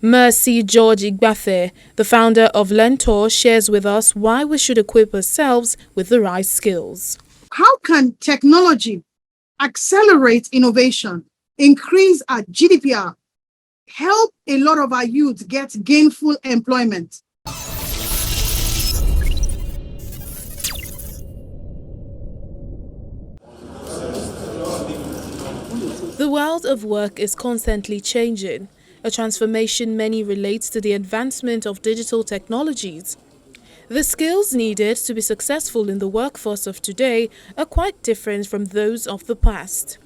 Mercy George Igbathe, the founder of Lentor, shares with us why we should equip ourselves with the right skills. How can technology accelerate innovation, increase our GDPR, help a lot of our youth get gainful employment? The world of work is constantly changing, a transformation many relate to the advancement of digital technologies. The skills needed to be successful in the workforce of today are quite different from those of the past.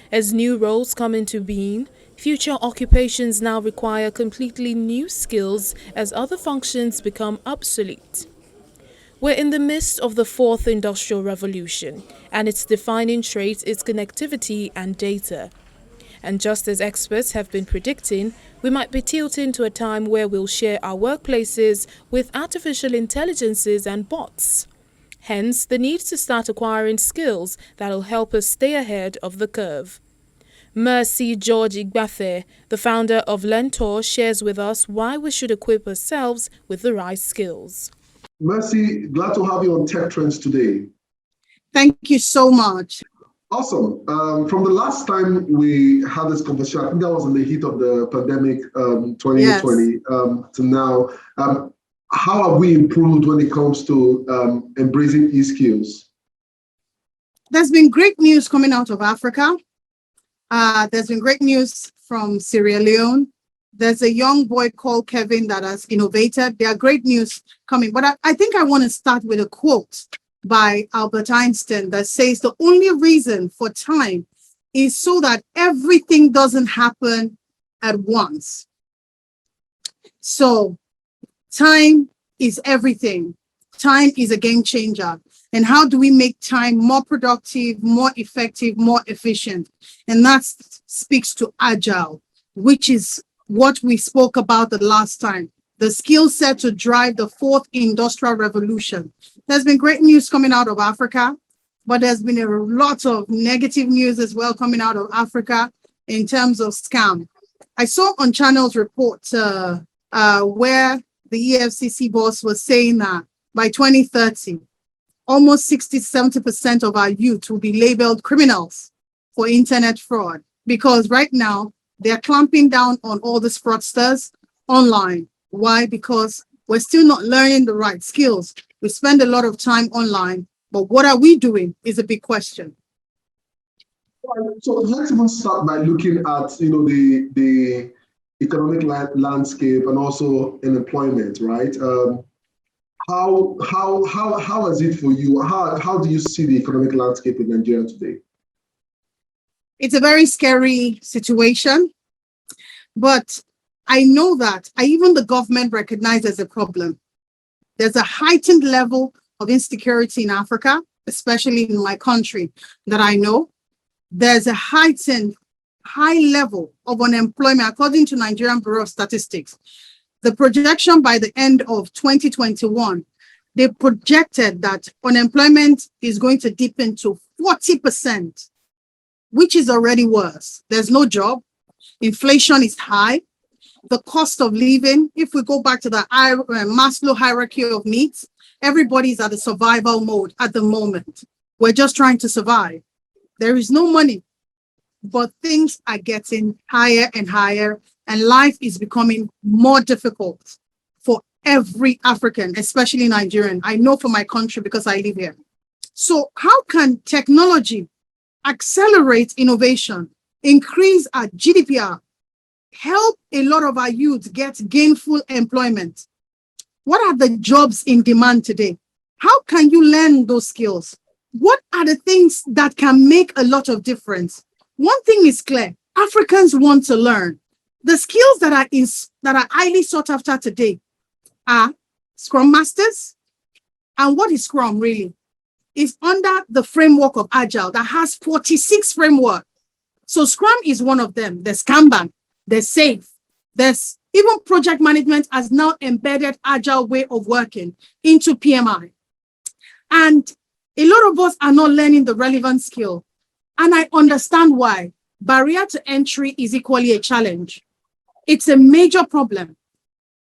As new roles come into being, future occupations now require completely new skills as other functions become obsolete. We're in the midst of the fourth industrial revolution, and its defining trait is connectivity and data. And just as experts have been predicting, we might be tilting to a time where we'll share our workplaces with artificial intelligences and bots. Hence, the need to start acquiring skills that'll help us stay ahead of the curve. Mercy George Igbathe, the founder of Lentor, shares with us why we should equip ourselves with the right skills. Mercy, glad to have you on Tech Trends today. Thank you so much. Awesome. From the last time we had this conversation, I think that was in the heat of the pandemic, 2020, Yes. To now. How have we improved when it comes to embracing e-skills? There's been great news coming out of Africa. There's been great news from Sierra Leone. There's a young boy called Kevin that has innovated. There are great news coming. But I think I want to start with a quote by Albert Einstein that says the only reason for time is so that everything doesn't happen at once. So time is everything. Time is a game changer. And how do we make time more productive, more effective, more efficient? And that speaks to agile, which is what we spoke about the last time, the skill set to drive the fourth industrial revolution. There's been great news coming out of Africa, but there's been a lot of negative news as well coming out of Africa in terms of scam. I saw on Channel's report where the EFCC boss was saying that by 2030, almost 60-70% of our youth will be labeled criminals for internet fraud, because right now they're clamping down on all these fraudsters online. Why? Because we're still not learning the right skills. We spend a lot of time online, but what are we doing is a big question. So let's even start by looking at the economic landscape and also unemployment, right? How is it for you? How do you see the economic landscape in Nigeria today? It's a very scary situation, but I know that even the government recognizes a problem. There's a heightened level of insecurity in Africa, especially in my country that I know. There's a heightened high level of unemployment, according to Nigerian Bureau of Statistics. The projection by the end of 2021, they projected that unemployment is going to dip into 40%, which is already worse. There's no job. Inflation is high. The cost of living, if we go back to the Maslow hierarchy of needs, everybody's at a survival mode at the moment. We're just trying to survive. There is no money, but things are getting higher and higher, and life is becoming more difficult for every African, especially Nigerian. I know for my country because I live here. So how can technology accelerate innovation, increase our GDPR, help a lot of our youth get gainful employment? What are the jobs in demand today? How can you learn those skills? What are the things that can make a lot of difference? One thing is clear: Africans want to learn. The skills that are highly sought after today are Scrum Masters. And what is Scrum really? It's under the framework of Agile that has 46 frameworks. So Scrum is one of them. There's Kanban, there's SAFe, there's even project management has now embedded Agile way of working into PMI. And a lot of us are not learning the relevant skill. And I understand why. Barrier to entry is equally a challenge. It's a major problem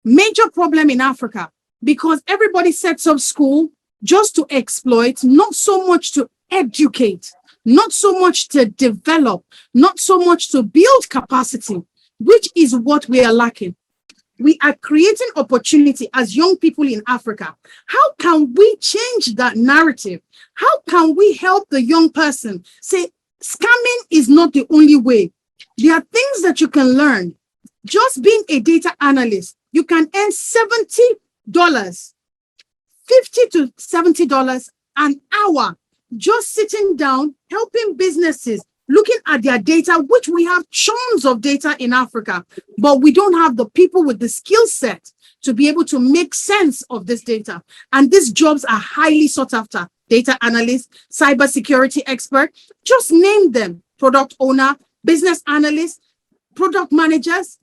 in Africa, because everybody sets up school just to exploit, not so much to educate, not so much to develop, not so much to build capacity, which is what we are lacking. We are creating opportunity as young people in Africa. How can we change that narrative? How can we help the young person say, scamming is not the only way? There are things that you can learn. Just being a data analyst, you can earn $70, $50 to $70 an hour, just sitting down, helping businesses, looking at their data, which we have tons of data in Africa, but we don't have the people with the skill set to be able to make sense of this data. And these jobs are highly sought after. Data analyst, cybersecurity expert, just name them. Product owner, business analyst, product managers.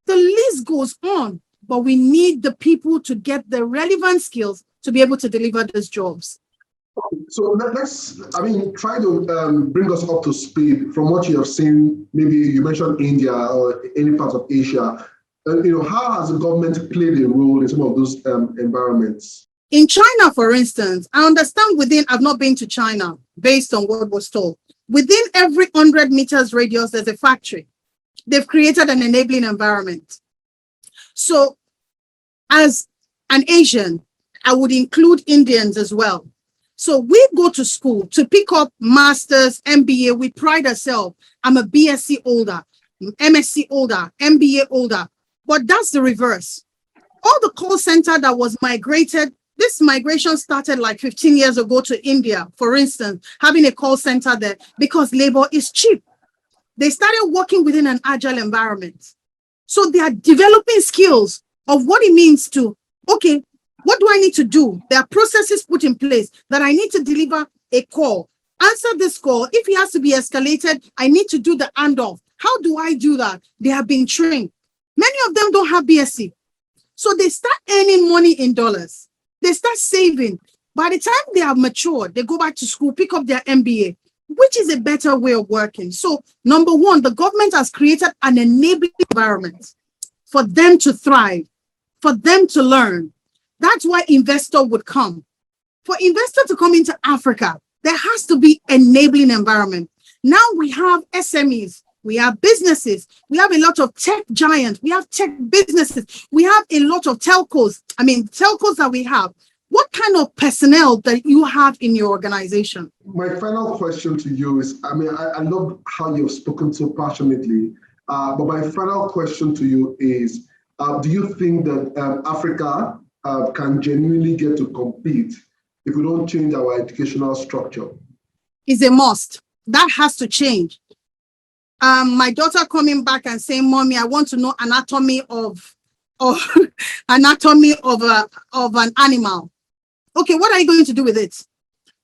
The list goes on, but we need the people to get the relevant skills to be able to deliver these jobs. So let's, try to bring us up to speed from what you have seen. Maybe you mentioned India or any part of Asia. How has the government played a role in some of those environments? In China, for instance, I understand I've not been to China based on what was told. Within every 100 meters radius, there's a factory. They've created an enabling environment. So as an Asian, I would include Indians as well. So we go to school to pick up masters, MBA. We pride ourselves. I'm a BSc holder, MSc holder, MBA holder. But that's the reverse. All the call center that was migrated, this migration started like 15 years ago to India, for instance, having a call center there because labor is cheap. They started working within an agile environment. So they are developing skills of what it means to, okay, what do I need to do? There are processes put in place that I need to deliver a call, answer this call. If it has to be escalated, I need to do the handoff. How do I do that? They have been trained. Many of them don't have BSc. So they start earning money in dollars. They start saving. By the time they have matured, they go back to school, pick up their MBA, which is a better way of working. So number one, the government has created an enabling environment for them to thrive, for them to learn. That's why investor would come. For investor to come into Africa, there has to be enabling environment. Now we have SMEs, we have businesses, we have a lot of tech giants, we have tech businesses, we have a lot of telcos. Telcos that we have. What kind of personnel that you have in your organization? My final question to you is, I love how you've spoken so passionately, but my final question to you is, do you think that Africa can genuinely get to compete if we don't change our educational structure? It's a must. That has to change. My daughter coming back and saying, "Mommy, I want to know anatomy of anatomy of an animal." Okay, what are you going to do with it?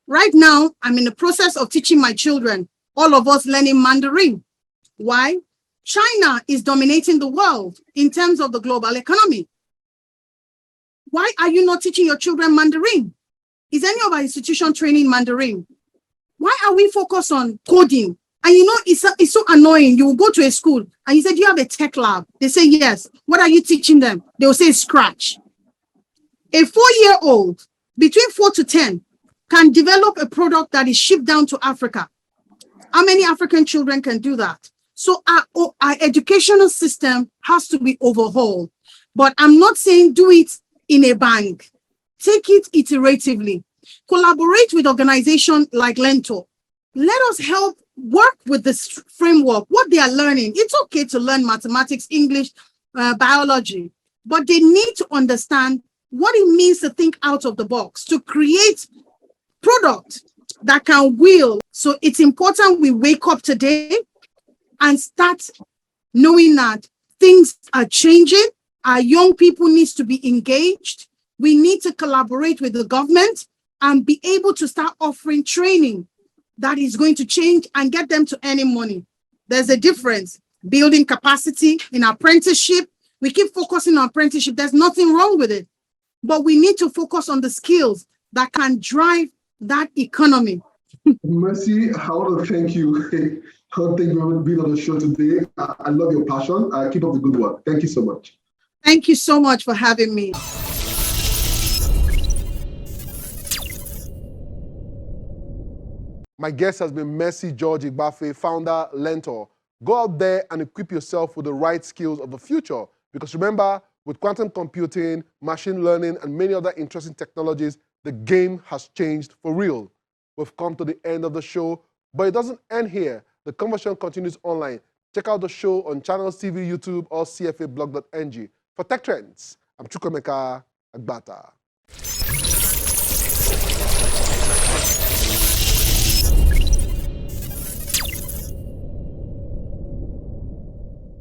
Right now, I'm in the process of teaching my children, all of us learning Mandarin. Why? China is dominating the world in terms of the global economy. Why are you not teaching your children Mandarin? Is any of our institution training Mandarin? Why are we focused on coding? And it's so annoying. You will go to a school and you say, "Do you have a tech lab?" They say, "Yes." What are you teaching them? They will say Scratch. A 4-year-old between 4 to 10 can develop a product that is shipped down to Africa. How many African children can do that? So our educational system has to be overhauled. But I'm not saying do it in a bang. Take it iteratively. Collaborate with organizations like Lento. Let us help work with this framework, what they are learning. It's okay to learn mathematics, English, biology, but they need to understand what it means to think out of the box, to create product that can wield. So it's important we wake up today and start knowing that things are changing. Our young people need to be engaged. We need to collaborate with the government and be able to start offering training that is going to change and get them to earning money. There's a difference. Building capacity in apprenticeship. We keep focusing on apprenticeship. There's nothing wrong with it. But we need to focus on the skills that can drive that economy. Mercy, I want to thank you. I want to thank you for being on the show today. I love your passion. Keep up the good work. Thank you so much. Thank you so much for having me. My guest has been Mercy George Igbafe, founder, Lentor. Go out there and equip yourself with the right skills of the future. Because remember, with quantum computing, machine learning, and many other interesting technologies, the game has changed for real. We've come to the end of the show, but it doesn't end here. The conversation continues online. Check out the show on Channels TV, YouTube, or cfablog.ng. For Tech Trends, I'm Chukwemeka Agbata.